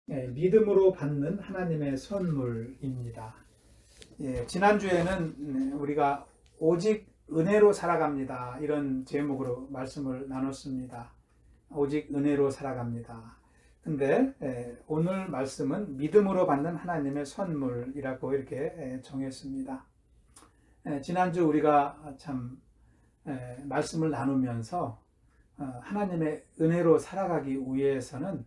믿음으로 받는 하나님의 선물입니다. 지난주에는 우리가 오직 은혜로 살아갑니다. 이런 제목으로 말씀을 나눴습니다. 오직 은혜로 살아갑니다. 근데 오늘 말씀은 믿음으로 받는 하나님의 선물이라고 이렇게 정했습니다. 지난주 우리가 참 말씀을 나누면서 하나님의 은혜로 살아가기 위해서는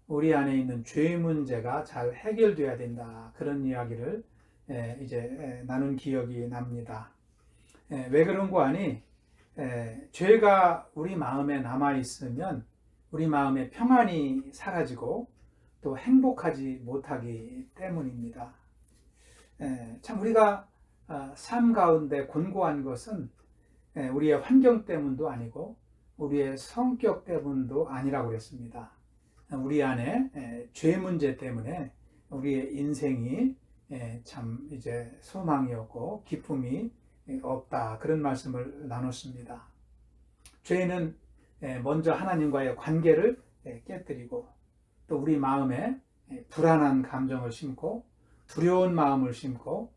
우리 안에 있는 죄 문제가 잘 해결돼야 된다. 그런 이야기를 이제 나눈 기억이 납니다. 왜 그런 거 아니? 죄가 우리 마음에 남아 있으면 우리 마음의 평안이 사라지고 또 행복하지 못하기 때문입니다. 참 우리가 삶 가운데 곤고한 것은 우리의 환경 때문도 아니고 우리의 성격 때문도 아니라고 그랬습니다. 우리 안에 죄 문제 때문에 우리의 인생이 참 이제 소망이 없고 기쁨이 없다. 그런 말씀을 나눴습니다. 죄는 먼저 하나님과의 관계를 깨뜨리고 또 우리 마음에 불안한 감정을 심고 두려운 마음을 심고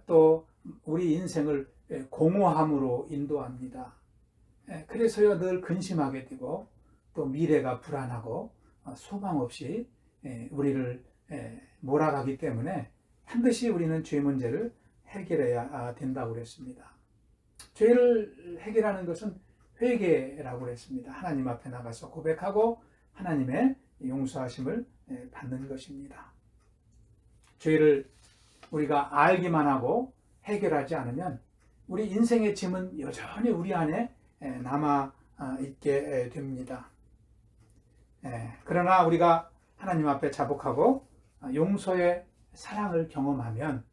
또 우리 인생을 공허함으로 인도합니다. 그래서요 늘 근심하게 되고 또 미래가 불안하고 소망 없이 우리를 몰아가기 때문에 반드시 우리는 죄 문제를 해결해야 된다고 그랬습니다. 죄를 해결하는 것은 회개라고 그랬습니다. 하나님 앞에 나가서 고백하고 하나님의 용서하심을 받는 것입니다. 죄를 우리가 알기만 하고 해결하지 않으면 우리 인생의 짐은 여전히 우리 안에 남아 있게 됩니다. 그러나 우리가 하나님 앞에 자복하고 용서의 사랑을 경험하면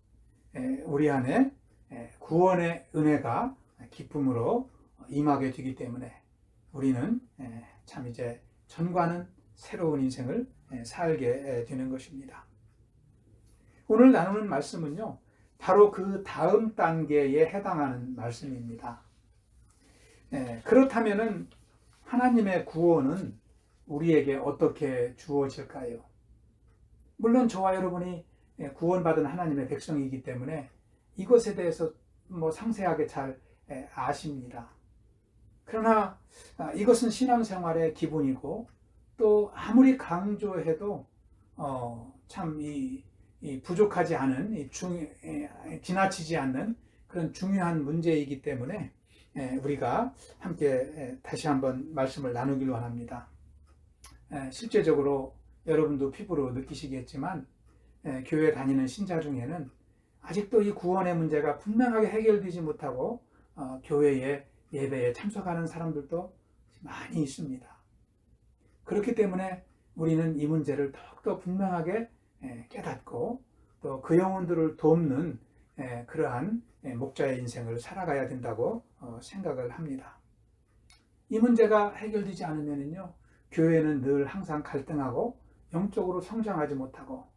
우리 안에 구원의 은혜가 기쁨으로 임하게 되기 때문에 우리는 참 이제 전과는 새로운 인생을 살게 되는 것입니다. 오늘 나누는 말씀은요, 바로 그 다음 단계에 해당하는 말씀입니다. 그렇다면은 하나님의 구원은 우리에게 어떻게 주어질까요? 물론 저와 여러분이 구원받은 하나님의 백성이기 때문에 이것에 대해서 상세하게 잘 아십니다. 그러나 이것은 신앙생활의 기본이고 또 아무리 강조해도 참 이 부족하지 않은 지나치지 않는 그런 중요한 문제이기 때문에 우리가 함께 다시 한번 말씀을 나누기로 합니다. 실제적으로 여러분도 피부로 느끼시겠지만 교회 다니는 신자 중에는 아직도 이 구원의 문제가 분명하게 해결되지 못하고 교회의 예배에 참석하는 사람들도 많이 있습니다. 그렇기 때문에 우리는 이 문제를 더욱더 분명하게 깨닫고 또 그 영혼들을 돕는 그러한 목자의 인생을 살아가야 된다고 생각을 합니다. 이 문제가 해결되지 않으면요, 교회는 늘 항상 갈등하고 영적으로 성장하지 못하고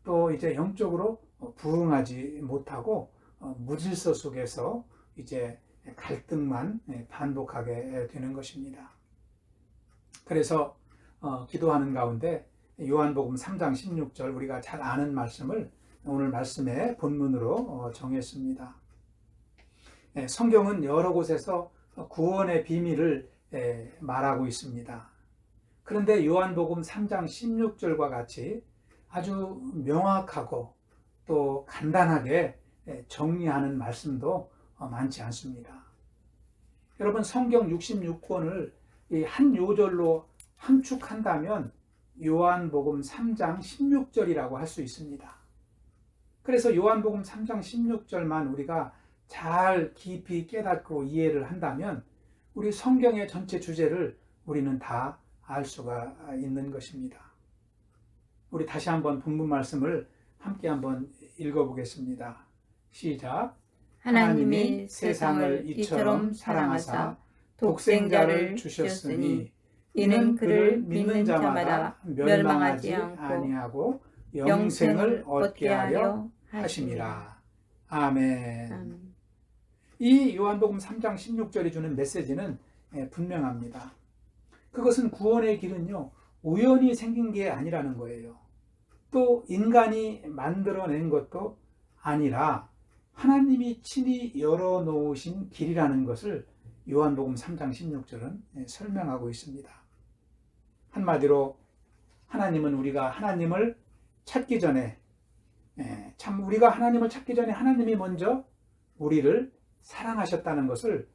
또 이제 영적으로 부흥하지 못하고 무질서 속에서 이제 갈등만 반복하게 되는 것입니다. 그래서 기도하는 가운데 요한복음 3장 16절 우리가 잘 아는 말씀을 오늘 말씀의 본문으로 정했습니다. 성경은 여러 곳에서 구원의 비밀을 말하고 있습니다. 그런데 요한복음 3장 16절과 같이 아주 명확하고 또 간단하게 정리하는 말씀도 많지 않습니다. 여러분 성경 66권을 한 요절로 함축한다면 요한복음 3장 16절이라고 할 수 있습니다. 그래서 요한복음 3장 16절만 우리가 잘 깊이 깨닫고 이해를 한다면 우리 성경의 전체 주제를 우리는 다 알 수가 있는 것입니다. 우리 다시 한번 본문 말씀을 함께 한번 읽어보겠습니다. 시작. 하나님이 세상을 이처럼 사랑하사 독생자를 주셨으니 이는 그를 믿는 자마다 멸망하지 아니하고 영생을 얻게 하려 하심이라. 아멘. 이 요한복음 3장 16절이 주는 메시지는 분명합니다. 그것은 구원의 길은요, 우연히 생긴 게 아니라는 거예요. 또 인간이 만들어낸 것도 아니라 하나님이 친히 열어놓으신 길이라는 것을 요한복음 3장 16절은 설명하고 있습니다. 한마디로 하나님은 우리가 하나님을 찾기 전에 우리가 하나님을 찾기 전에 하나님이 먼저 우리를 사랑하셨다는 것을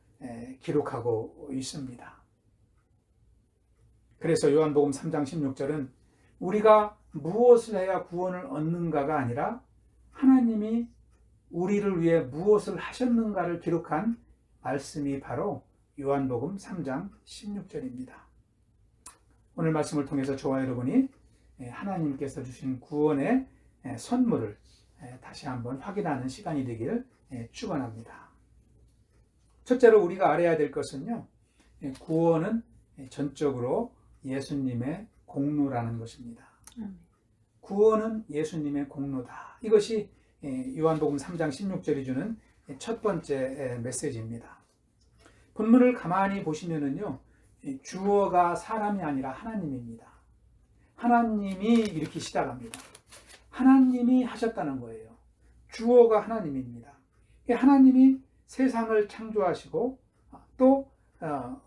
기록하고 있습니다. 그래서 요한복음 3장 16절은 우리가 무엇을 해야 구원을 얻는가가 아니라 하나님이 우리를 위해 무엇을 하셨는가를 기록한 말씀이 바로 요한복음 3장 16절입니다. 오늘 말씀을 통해서 저와 여러분이 하나님께서 주신 구원의 선물을 다시 한번 확인하는 시간이 되길 축원합니다. 첫째로 우리가 알아야 될 것은요, 구원은 전적으로 예수님의 공로라는 것입니다. 구원은 예수님의 공로다. 이것이 요한복음 3장 16절이 주는 첫 번째 메시지입니다. 본문을 가만히 보시면은요, 주어가 사람이 아니라 하나님입니다. 하나님이 이렇게 시작합니다. 하나님이 하셨다는 거예요. 주어가 하나님입니다. 하나님이 세상을 창조하시고 또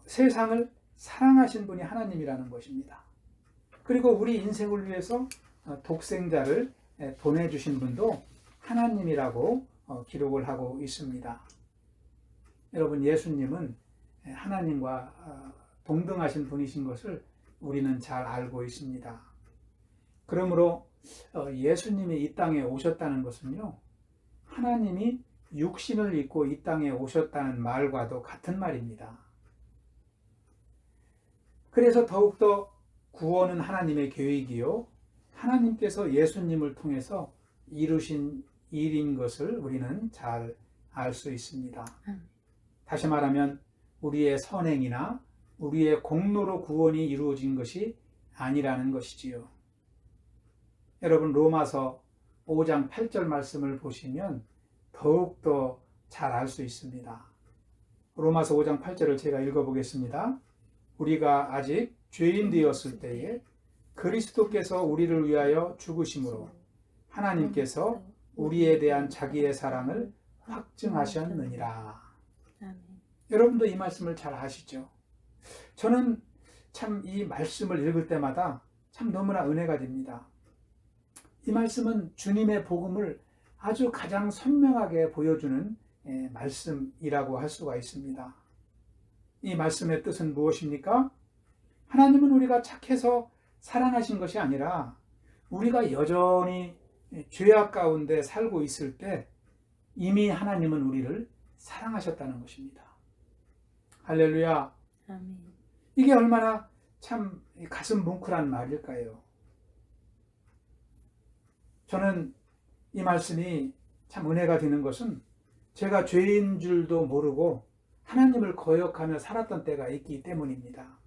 세상을 사랑하신 분이 하나님이라는 것입니다. 그리고 우리 인생을 위해서 독생자를 보내주신 분도 하나님이라고 기록을 하고 있습니다. 여러분, 예수님은 하나님과 동등하신 분이신 것을 우리는 잘 알고 있습니다. 그러므로 예수님이 이 땅에 오셨다는 것은요, 하나님이 육신을 입고 이 땅에 오셨다는 말과도 같은 말입니다. 그래서 더욱더 구원은 하나님의 계획이요, 하나님께서 예수님을 통해서 이루신 일인 것을 우리는 잘 알 수 있습니다. 다시 말하면 우리의 선행이나 우리의 공로로 구원이 이루어진 것이 아니라는 것이지요. 여러분, 로마서 5장 8절 말씀을 보시면 더욱더 잘 알 수 있습니다. 로마서 5장 8절을 제가 읽어보겠습니다. 우리가 아직 죄인 되었을 때에 그리스도께서 우리를 위하여 죽으심으로 하나님께서 우리에 대한 자기의 사랑을 확증하셨느니라. 여러분도 이 말씀을 잘 아시죠? 저는 참 이 말씀을 읽을 때마다 참 너무나 은혜가 됩니다. 이 말씀은 주님의 복음을 아주 가장 선명하게 보여주는 말씀이라고 할 수가 있습니다. 이 말씀의 뜻은 무엇입니까? 하나님은 우리가 착해서 사랑하신 것이 아니라 우리가 여전히 죄악 가운데 살고 있을 때 이미 하나님은 우리를 사랑하셨다는 것입니다. 할렐루야. 아멘. 이게 얼마나 참 가슴 뭉클한 말일까요? 저는 이 말씀이 참 은혜가 되는 것은 제가 죄인 줄도 모르고 하나님을 거역하며 살았던 때가 있기 때문입니다.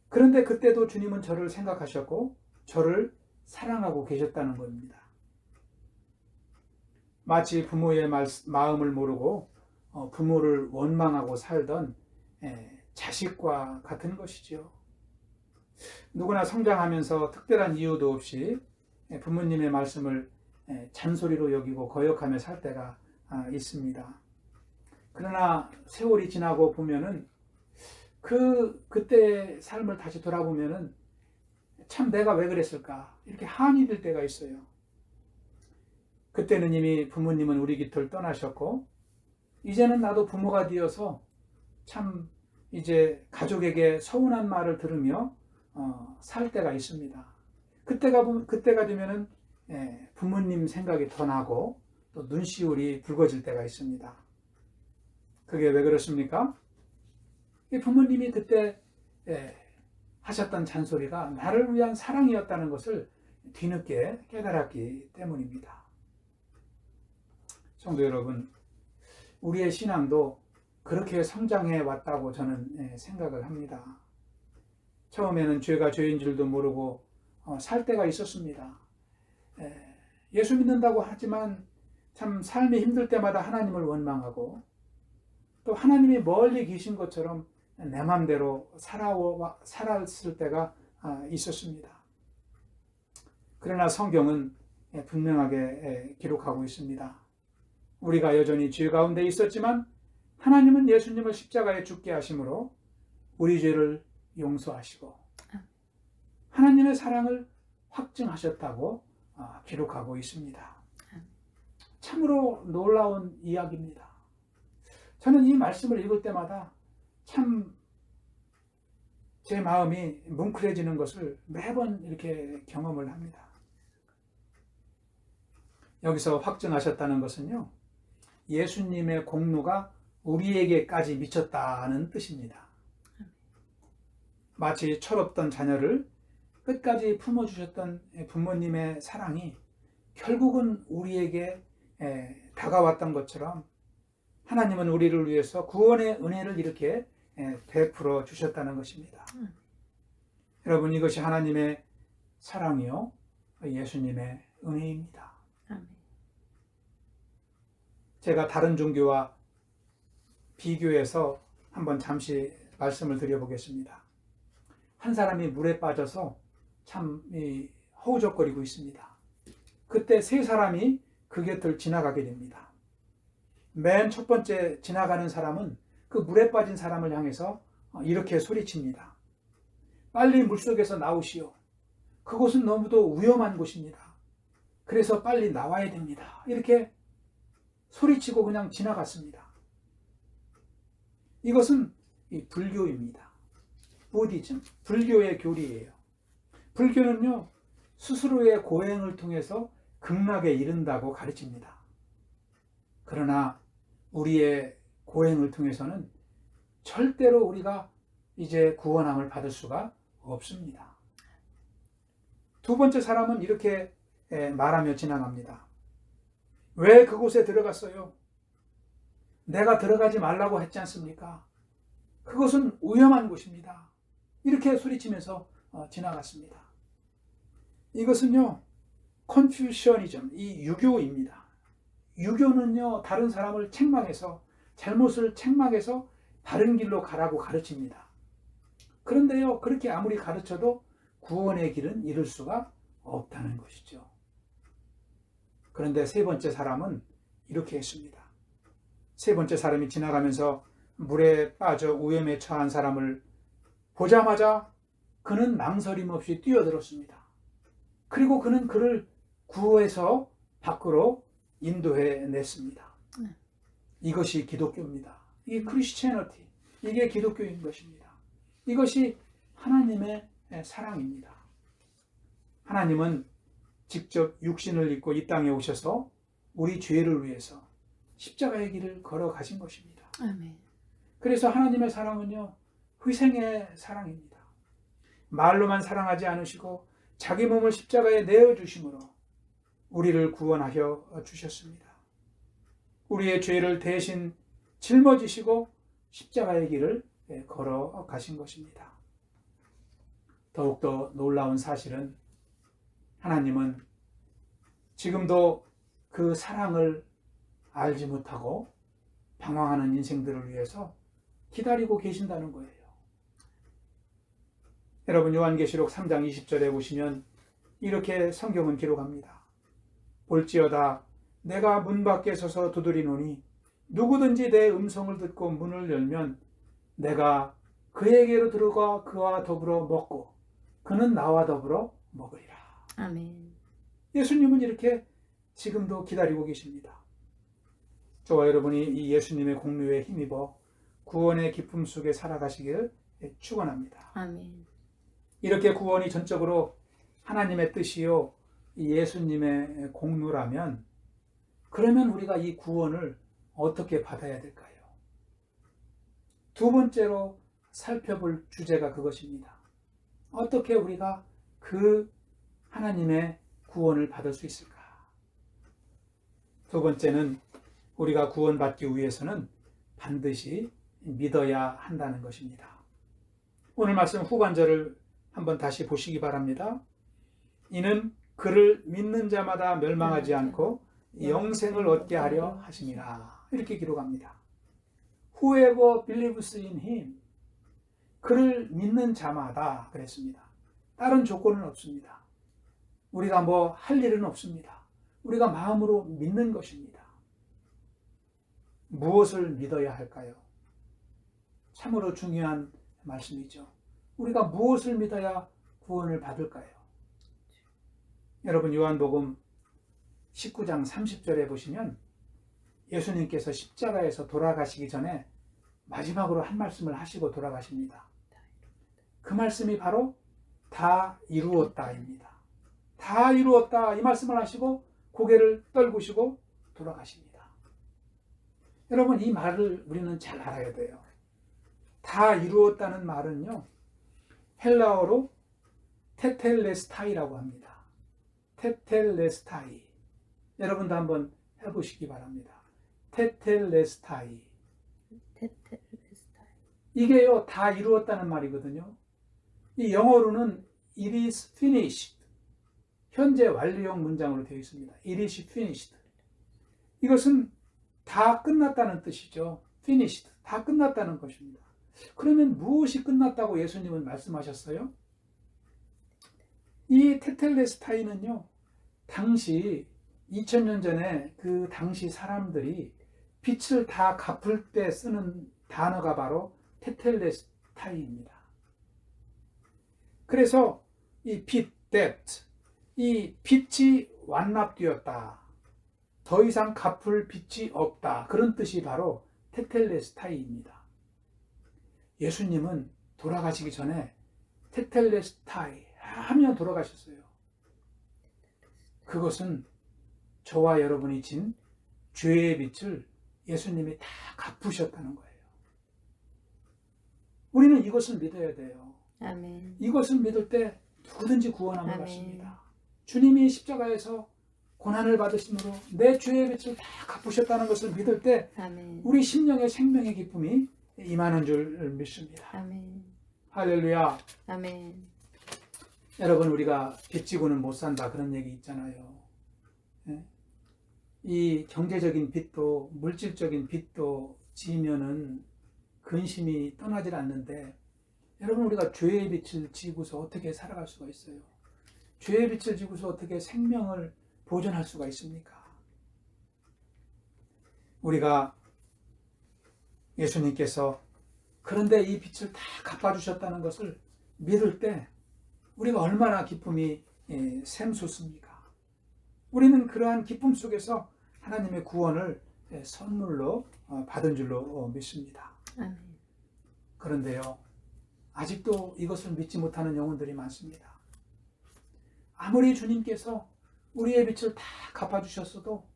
그런데 그때도 주님은 저를 생각하셨고 저를 사랑하고 계셨다는 겁니다. 마치 부모의 마음을 모르고 부모를 원망하고 살던 자식과 같은 것이죠. 누구나 성장하면서 특별한 이유도 없이 부모님의 말씀을 잔소리로 여기고 거역하며 살 때가 있습니다. 그러나 세월이 지나고 보면은 그때의 삶을 다시 돌아보면은 참 내가 왜 그랬을까 이렇게 한이 들 때가 있어요. 그때는 이미 부모님은 우리 곁을 떠나셨고 이제는 나도 부모가 되어서 참 이제 가족에게 서운한 말을 들으며 살 때가 있습니다. 그때가 되면은 부모님 생각이 더 나고 또 눈시울이 붉어질 때가 있습니다. 그게 왜 그렇습니까? 부모님이 그때 하셨던 잔소리가 나를 위한 사랑이었다는 것을 뒤늦게 깨달았기 때문입니다. 성도 여러분, 우리의 신앙도 그렇게 성장해 왔다고 저는 생각을 합니다. 처음에는 죄가 죄인 줄도 모르고 살 때가 있었습니다. 예수 믿는다고 하지만 참 삶이 힘들 때마다 하나님을 원망하고 또 하나님이 멀리 계신 것처럼 내 맘대로 살았을 때가 있었습니다. 그러나 성경은 분명하게 기록하고 있습니다. 우리가 여전히 죄 가운데 있었지만 하나님은 예수님을 십자가에 죽게 하심으로 우리 죄를 용서하시고 하나님의 사랑을 확증하셨다고 기록하고 있습니다. 참으로 놀라운 이야기입니다. 저는 이 말씀을 읽을 때마다 참 제 마음이 뭉클해지는 것을 매번 이렇게 경험을 합니다. 여기서 확증하셨다는 것은요, 예수님의 공로가 우리에게까지 미쳤다는 뜻입니다. 마치 철없던 자녀를 끝까지 품어주셨던 부모님의 사랑이 결국은 우리에게 다가왔던 것처럼 하나님은 우리를 위해서 구원의 은혜를 이렇게 베풀어 주셨다는 것입니다. 여러분, 이것이 하나님의 사랑이요, 예수님의 은혜입니다. 제가 다른 종교와 비교해서 한번 잠시 말씀을 드려보겠습니다. 한 사람이 물에 빠져서 참 허우적거리고 있습니다. 그때 세 사람이 그 곁을 지나가게 됩니다. 맨 첫 번째 지나가는 사람은 그 물에 빠진 사람을 향해서 이렇게 소리칩니다. 빨리 물속에서 나오시오. 그곳은 너무도 위험한 곳입니다. 그래서 빨리 나와야 됩니다. 이렇게 소리치고 그냥 지나갔습니다. 이것은 불교입니다. 부디즘, 불교의 교리예요. 불교는요, 스스로의 고행을 통해서 극락에 이른다고 가르칩니다. 그러나 우리의 고행을 통해서는 절대로 우리가 이제 구원함을 받을 수가 없습니다. 두 번째 사람은 이렇게 말하며 지나갑니다. 왜 그곳에 들어갔어요? 내가 들어가지 말라고 했지 않습니까? 그것은 위험한 곳입니다. 이렇게 소리치면서 지나갔습니다. 이것은요, 컨퓨셔니즘, 이 유교입니다. 유교는요, 다른 사람을 책망해서, 잘못을 책망해서 바른 길로 가라고 가르칩니다. 그런데요, 그렇게 아무리 가르쳐도 구원의 길은 이룰 수가 없다는 것이죠. 그런데 세 번째 사람은 이렇게 했습니다. 세 번째 사람이 지나가면서 물에 빠져 위험에 처한 사람을 보자마자 그는 망설임 없이 뛰어들었습니다. 그리고 그는 그를 구해서 밖으로 인도해 냈습니다. 이것이 기독교입니다. 이게 크리스티애니티, 이게 기독교인 것입니다. 이것이 하나님의 사랑입니다. 하나님은 직접 육신을 입고 이 땅에 오셔서 우리 죄를 위해서 십자가의 길을 걸어가신 것입니다. 아멘. 그래서 하나님의 사랑은요, 희생의 사랑입니다. 말로만 사랑하지 않으시고 자기 몸을 십자가에 내어주심으로 우리를 구원하여 주셨습니다. 우리의 죄를 대신 짊어지시고 십자가의 길을 걸어가신 것입니다. 더욱더 놀라운 사실은 하나님은 지금도 그 사랑을 알지 못하고 방황하는 인생들을 위해서 기다리고 계신다는 거예요. 여러분, 요한계시록 3장 20절에 보시면 이렇게 성경은 기록합니다. 볼지어다 내가 문 밖에 서서 두드리노니 누구든지 내 음성을 듣고 문을 열면 내가 그에게로 들어가 그와 더불어 먹고 그는 나와 더불어 먹으리라. 아멘. 예수님은 이렇게 지금도 기다리고 계십니다. 저와 여러분이 이 예수님의 공로에 힘입어 구원의 기쁨 속에 살아가시기를 축원합니다. 아멘. 이렇게 구원이 전적으로 하나님의 뜻이요 예수님의 공로라면 그러면 우리가 이 구원을 어떻게 받아야 될까요? 두 번째로 살펴볼 주제가 그것입니다. 어떻게 우리가 그 하나님의 구원을 받을 수 있을까? 두 번째는 우리가 구원받기 위해서는 반드시 믿어야 한다는 것입니다. 오늘 말씀 후반절을 한번 다시 보시기 바랍니다. 이는 그를 믿는 자마다 멸망하지 않고 영생을 얻게 하려 하심이라. 이렇게 기록합니다. Whoever believes in him. 그를 믿는 자마다 그랬습니다. 다른 조건은 없습니다. 우리가 뭐 할 일은 없습니다. 우리가 마음으로 믿는 것입니다. 무엇을 믿어야 할까요? 참으로 중요한 말씀이죠. 우리가 무엇을 믿어야 구원을 받을까요? 여러분 요한복음 19장 30절에 보시면 예수님께서 십자가에서 돌아가시기 전에 마지막으로 한 말씀을 하시고 돌아가십니다. 그 말씀이 바로 다 이루었다입니다. 다 이루었다 이 말씀을 하시고 고개를 떨구시고 돌아가십니다. 여러분 이 말을 우리는 잘 알아야 돼요. 다 이루었다는 말은요, 헬라어로 테텔레스타이라고 합니다. 테텔레스타이. 여러분도 한번 해보시기 바랍니다. 테텔레스타이. 이게요 다 이루었다는 말이거든요. 이 영어로는 it is finished. 현재 완료형 문장으로 되어 있습니다. it is finished. 이것은 다 끝났다는 뜻이죠. finished. 다 끝났다는 것입니다. 그러면 무엇이 끝났다고 예수님은 말씀하셨어요? 이 테텔레스타이는요, 당시 2000년 전에 그 당시 사람들이 빛을 다 갚을 때 쓰는 단어가 바로 테텔레스타이입니다. 그래서 이 빛, depth, 이 빛이 완납되었다. 더 이상 갚을 빛이 없다. 그런 뜻이 바로 테텔레스타이입니다. 예수님은 돌아가시기 전에 테텔레스타이 하며 돌아가셨어요. 그것은 저와 여러분이 진 죄의 빛을 예수님이 다 갚으셨다는 거예요. 우리는 이것을 믿어야 돼요. 아멘. 이것을 믿을 때 누구든지 구원함을 아멘. 받습니다. 주님이 십자가에서 고난을 받으심으로 내 죄의 빛을 다 갚으셨다는 것을 믿을 때 아멘. 우리 심령의 생명의 기쁨이 임하는 줄 믿습니다. 아멘. 할렐루야. 아멘. 여러분 우리가 빚 지고는 못 산다 그런 얘기 있잖아요. 이 경제적인 빚도 물질적인 빚도 지면은 근심이 떠나질 않는데 여러분 우리가 죄의 빛을 지고서 어떻게 살아갈 수가 있어요? 죄의 빛을 지고서 어떻게 생명을 보존할 수가 있습니까? 우리가 예수님께서 그런데 이 빛을 다 갚아주셨다는 것을 믿을 때 우리가 얼마나 기쁨이 샘솟습니까? 우리는 그러한 기쁨 속에서 하나님의 구원을 선물로 받은 줄로 믿습니다. 아멘. 그런데요, 아직도 이것을 믿지 못하는 영혼들이 많습니다. 아무리 주님께서 우리의 빛을 다 갚아주셨어도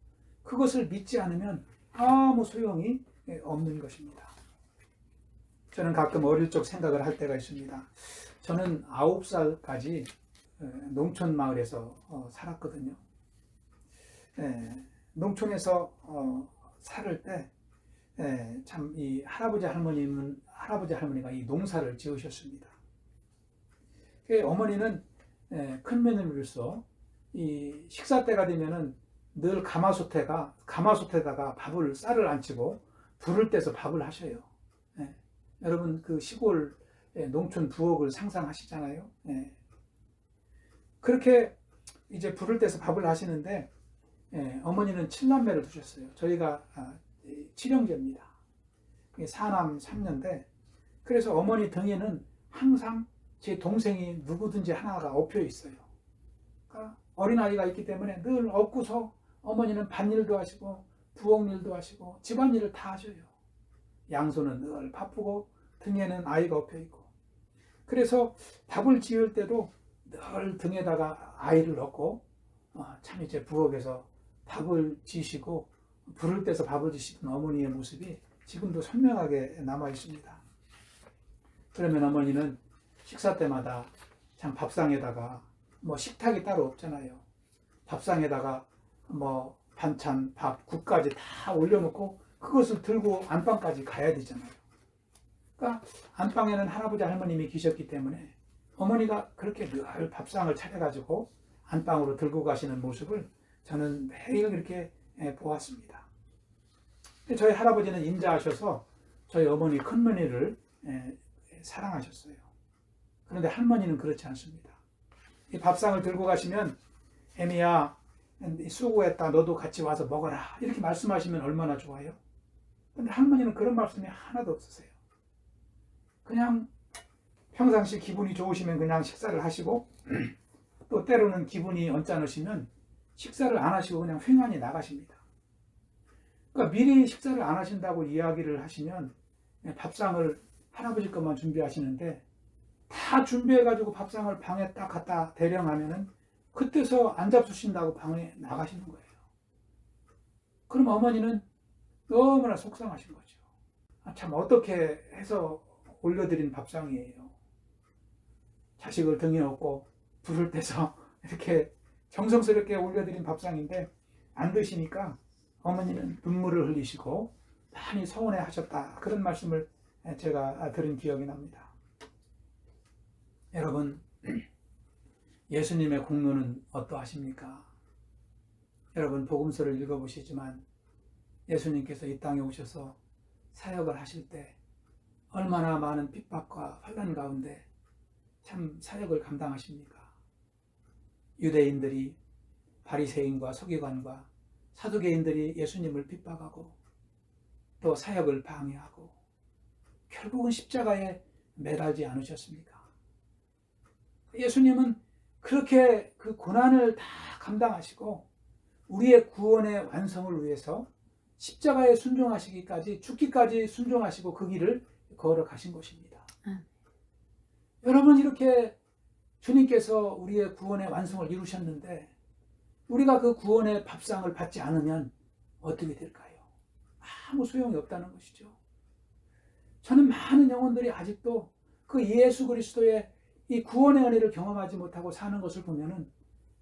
그것을 믿지 않으면 아무 소용이 없는 것입니다. 저는 가끔 어릴 적 생각을 할 때가 있습니다. 저는 9살까지 농촌 마을에서 살았거든요. 농촌에서 살을 때 참 이 할아버지 할머니가 이 농사를 지으셨습니다. 어머니는 큰 며느리로서 이 식사 때가 되면은 늘 가마솥에다가 쌀을 안치고 불을 떼서 밥을 하셔요. 여러분 그 시골 농촌 부엌을 상상하시잖아요. 그렇게 이제 불을 떼서 밥을 하시는데 어머니는 7남매를 두셨어요. 저희가 7형제입니다. 4남 3녀인데 그래서 어머니 등에는 항상 제 동생이 누구든지 하나가 엎여 있어요. 그러니까 어린아이가 있기 때문에 늘 업고서 어머니는 밭일도 하시고 부엌일도 하시고 집안일을 다 하셔요. 양손은 늘 바쁘고 등에는 아이가 엎여 있고 그래서 밥을 지을 때도 늘 등에다가 아이를 넣고 참 이제 부엌에서 밥을 지시고 불을 떼서 밥을 지시던 어머니의 모습이 지금도 선명하게 남아 있습니다. 그러면 어머니는 식사 때마다 참 밥상에다가 뭐 식탁이 따로 없잖아요. 밥상에다가 뭐 반찬, 밥, 국까지 다 올려놓고 그것을 들고 안방까지 가야 되잖아요. 그러니까 안방에는 할아버지 할머님이 계셨기 때문에 어머니가 그렇게 늘 밥상을 차려가지고 안방으로 들고 가시는 모습을 저는 매일 그렇게 보았습니다. 저희 할아버지는 인자하셔서 저희 어머니 큰머니를 사랑하셨어요. 그런데 할머니는 그렇지 않습니다. 이 밥상을 들고 가시면 애미야 수고했다. 너도 같이 와서 먹어라. 이렇게 말씀하시면 얼마나 좋아요. 근데 할머니는 그런 말씀이 하나도 없으세요. 그냥 평상시 기분이 좋으시면 그냥 식사를 하시고 또 때로는 기분이 언짢으시면 식사를 안 하시고 그냥 횡하니 나가십니다. 그러니까 미리 식사를 안 하신다고 이야기를 하시면 밥상을 할아버지 것만 준비하시는데 다 준비해가지고 밥상을 방에 딱 갖다 대령하면은 그때서 안 잡수신다고 방에 나가시는 거예요. 그럼 어머니는 너무나 속상하신 거죠. 참 어떻게 해서 올려드린 밥상이에요. 자식을 등에 업고 불을 떼서 이렇게 정성스럽게 올려드린 밥상인데 안 드시니까 어머니는 눈물을 흘리시고 많이 서운해 하셨다. 그런 말씀을 제가 들은 기억이 납니다. 여러분, 예수님의 공로는 어떠하십니까? 여러분 복음서를 읽어보시지만 예수님께서 이 땅에 오셔서 사역을 하실 때 얼마나 많은 핍박과 환난 가운데 참 사역을 감당하십니까? 유대인들이 바리새인과 서기관과 사두개인들이 예수님을 핍박하고 또 사역을 방해하고 결국은 십자가에 매달지 않으셨습니까? 예수님은 그렇게 그 고난을 다 감당하시고 우리의 구원의 완성을 위해서 십자가에 순종하시기까지 죽기까지 순종하시고 그 길을 걸어가신 것입니다. 여러분 이렇게 주님께서 우리의 구원의 완성을 이루셨는데 우리가 그 구원의 밥상을 받지 않으면 어떻게 될까요? 아무 소용이 없다는 것이죠. 저는 많은 영혼들이 아직도 그 예수 그리스도의 이 구원의 은혜를 경험하지 못하고 사는 것을 보면은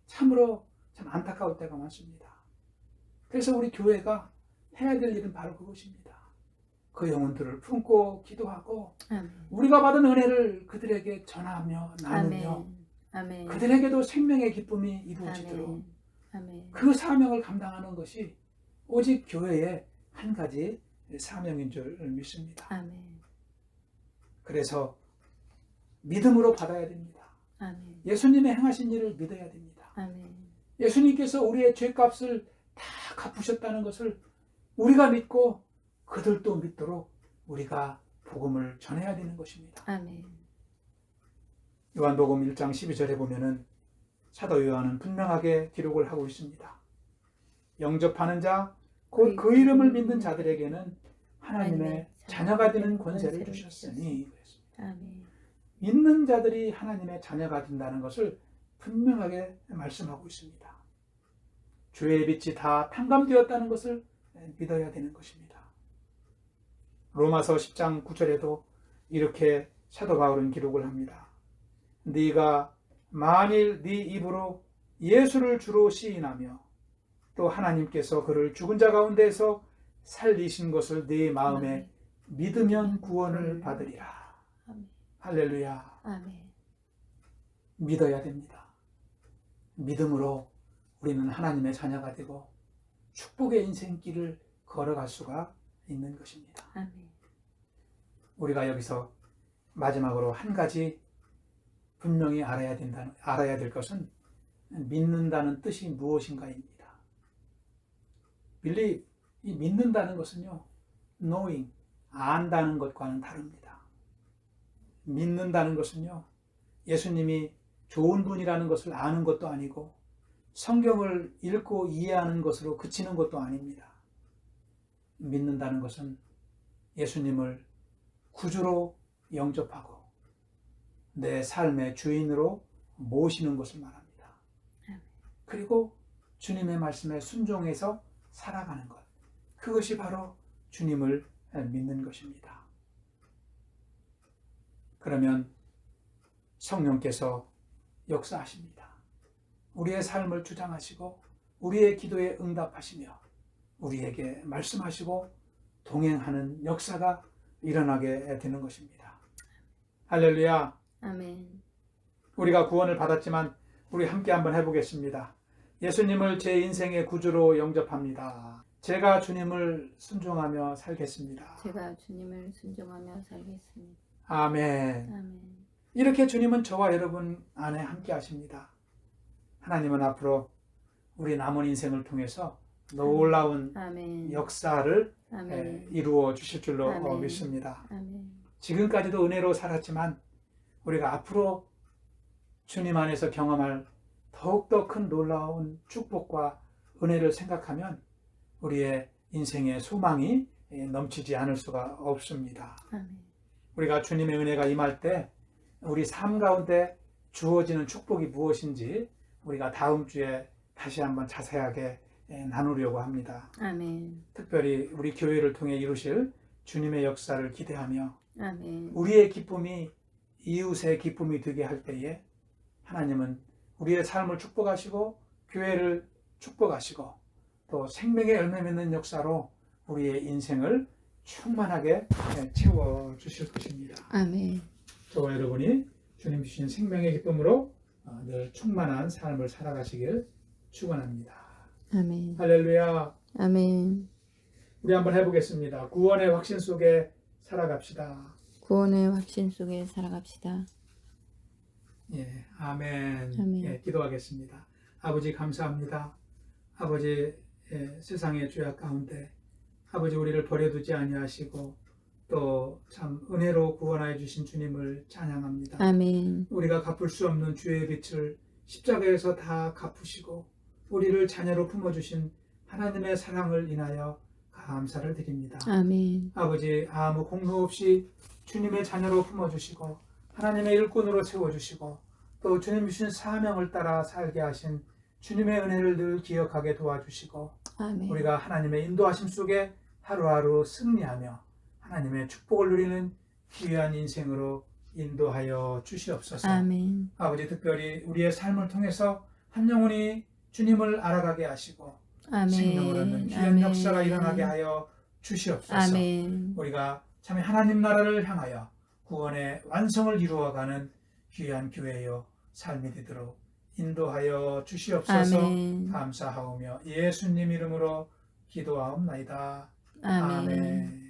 참으로 참 안타까울 때가 많습니다. 그래서 우리 교회가 해야 될 일은 바로 그것입니다. 그 영혼들을 품고 기도하고 우리가 받은 은혜를 그들에게 전하며 나누며 그들에게도 생명의 기쁨이 이루어지도록 그 사명을 감당하는 것이 오직 교회의 한 가지 사명인 줄 믿습니다. 그래서 믿음으로 받아야 됩니다. 예수님의 행하신 일을 믿어야 됩니다. 예수님께서 우리의 죄값을 다 갚으셨다는 것을 우리가 믿고 그들도 믿도록 우리가 복음을 전해야 되는 것입니다. 요한복음 1장 12절에 보면은 사도 요한은 분명하게 기록을 하고 있습니다. 영접하는 자, 곧 그 이름을 믿는 자들에게는 하나님의 자녀가 되는 권세를 주셨으니 그랬습니다. 믿는 자들이 하나님의 자녀가 된다는 것을 분명하게 말씀하고 있습니다. 주의 빛이 다 탕감되었다는 것을 믿어야 되는 것입니다. 로마서 10장 9절에도 이렇게 사도 바울은 기록을 합니다. 네가 만일 네 입으로 예수를 주로 시인하며 또 하나님께서 그를 죽은 자 가운데에서 살리신 것을 네 마음에 믿으면 구원을 받으리라. 할렐루야. 믿어야 됩니다. 믿음으로 우리는 하나님의 자녀가 되고 축복의 인생길을 걸어갈 수가 있는 것입니다. 우리가 여기서 마지막으로 한 가지 분명히 알아야 될 것은 믿는다는 뜻이 무엇인가입니다. 이 믿는다는 것은요, knowing, 안다는 것과는 다릅니다. 믿는다는 것은요, 예수님이 좋은 분이라는 것을 아는 것도 아니고 성경을 읽고 이해하는 것으로 그치는 것도 아닙니다. 믿는다는 것은 예수님을 구주로 영접하고 내 삶의 주인으로 모시는 것을 말합니다. 그리고 주님의 말씀에 순종해서 살아가는 것, 그것이 바로 주님을 믿는 것입니다. 그러면 성령께서 역사하십니다. 우리의 삶을 주장하시고 우리의 기도에 응답하시며 우리에게 말씀하시고 동행하는 역사가 일어나게 되는 것입니다. 할렐루야. 아멘. 우리가 구원을 받았지만 우리 함께 한번 해보겠습니다. 예수님을 제 인생의 구주로 영접합니다. 제가 주님을 순종하며 살겠습니다. 제가 주님을 순종하며 살겠습니다. 아멘. 아멘. 이렇게 주님은 저와 여러분 안에 함께 하십니다. 하나님은 앞으로 우리 남은 인생을 통해서 놀라운 아멘. 역사를 아멘. 이루어 주실 줄로 아멘. 믿습니다. 아멘. 지금까지도 은혜로 살았지만 우리가 앞으로 주님 안에서 경험할 더욱더 큰 놀라운 축복과 은혜를 생각하면 우리의 인생의 소망이 넘치지 않을 수가 없습니다. 아멘. 우리가 주님의 은혜가 임할 때 우리 삶 가운데 주어지는 축복이 무엇인지 우리가 다음 주에 다시 한번 자세하게 나누려고 합니다. 아멘. 특별히 우리 교회를 통해 이루실 주님의 역사를 기대하며 아멘. 우리의 기쁨이 이웃의 기쁨이 되게 할 때에 하나님은 우리의 삶을 축복하시고 교회를 축복하시고 또 생명의 열매 맺는 역사로 우리의 인생을 충만하게 채워주실 것입니다. 아멘. 저와 여러분이 주님 주신 생명의 기쁨으로 늘 충만한 삶을 살아가시길 축원합니다. 아멘. 할렐루야. 아멘. 우리 한번 해보겠습니다. 구원의 확신 속에 살아갑시다. 구원의 확신 속에 살아갑시다. 예, 아멘. 아멘. 예, 기도하겠습니다. 아버지 감사합니다. 아버지 세상의 죄악 가운데 아버지 우리를 버려두지 아니하시고 또 참 은혜로 구원하여 주신 주님을 찬양합니다. 아멘. 우리가 갚을 수 없는 죄의 빚을 십자가에서 다 갚으시고 우리를 자녀로 품어주신 하나님의 사랑을 인하여 감사를 드립니다. 아멘. 아버지 아무 공로 없이 주님의 자녀로 품어주시고 하나님의 일꾼으로 세워주시고 또 주님 주신 사명을 따라 살게 하신 주님의 은혜를 늘 기억하게 도와주시고 아멘. 우리가 하나님의 인도하심 속에 하루하루 승리하며 하나님의 축복을 누리는 귀한 인생으로 인도하여 주시옵소서. 아멘. 아버지 특별히 우리의 삶을 통해서 한 영혼이 주님을 알아가게 하시고 생명을 얻는 귀한 역사가 일어나게 하여 주시옵소서. 아멘. 우리가 참 하나님 나라를 향하여 구원의 완성을 이루어가는 귀한 교회여 삶이 되도록 인도하여 주시옵소서. 아멘. 감사하오며 예수님 이름으로 기도하옵나이다. 아멘. 아멘.